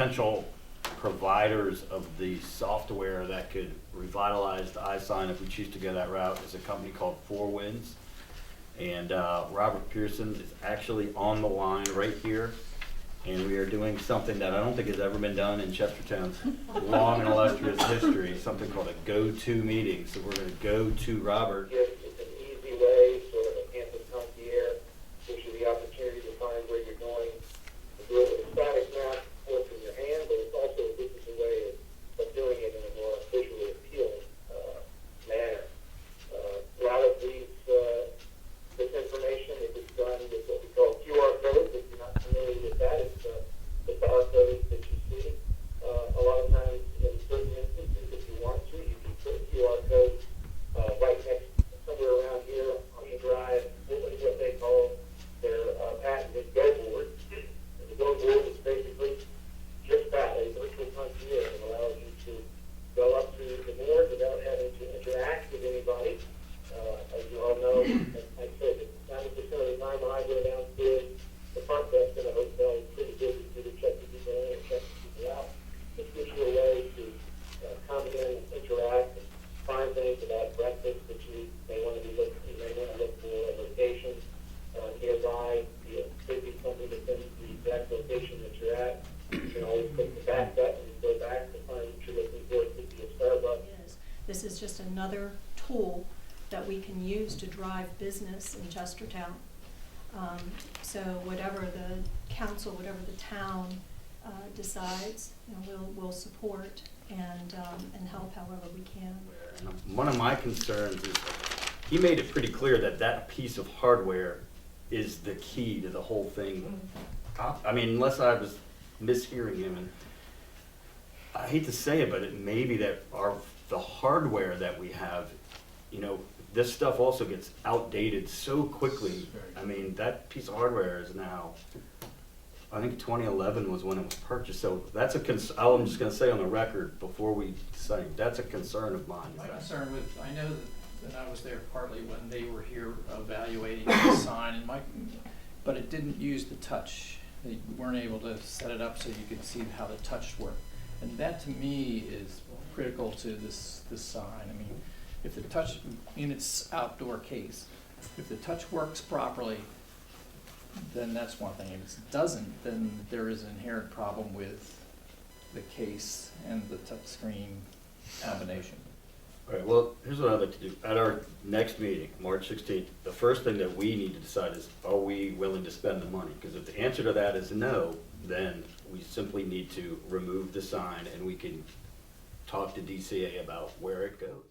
potential providers of the software that could revitalize the iSign if we choose to go that route is a company called Four Winds. And Robert Pearson is actually on the line right here. And we are doing something that I don't think has ever been done in Chestertown's long and illustrious history, something called a go-to meeting. So we're going to go to Robert. It's an easy way, sort of a campus concierge, gives you the opportunity to find where you're going, to do it with a static map, work in your hand, but it's also a digital way of doing it in a more visually appealing manner. A lot of this information, if it's done with what we call QR codes, if you're not familiar with that, it's the barcodes that you see. A lot of times, in certain instances, if you want to, you can put QR codes right next, somewhere around here on the drive, what they call their patented go board. And the go board is basically just that, a virtual concierge. It allows you to go up to the board without having to interact with anybody. As you all know, I said that 90% of the time when I go downstairs, the front desk in a hotel is pretty busy to check the people in and check the people out. This gives you a way to come in and interact and find things about breakfast that you may want to be looking. You may want to look for a location nearby. It could be something that's in the exact location that you're at. You can always click the back button and go back to find what you're looking for. It could be a Starbucks. This is just another tool that we can use to drive business in Chestertown. So whatever the council, whatever the town decides, we'll support and help however we can. One of my concerns is he made it pretty clear that that piece of hardware is the key to the whole thing. I mean, unless I was mishearing him, and I hate to say it, but it may be that the hardware that we have, this stuff also gets outdated so quickly. I mean, that piece of hardware is now, I think 2011 was when it was purchased. So that's I'm just going to say on the record before we say, that's a concern of mine. My concern with, I know that I was there partly when they were here evaluating the sign, but it didn't use the touch. They weren't able to set it up so you could see how the touch worked. And that to me is critical to this sign. I mean, if the touch, in its outdoor case, if the touch works properly, then that's one thing. If it doesn't, then there is an inherent problem with the case and the touch screen combination. All right, well, here's what I'd like to do. At our next meeting, March 16th, the first thing that we need to decide is, are we willing to spend the money? Because if the answer to that is no, then we simply need to remove the sign and we can talk to DCA about where it goes.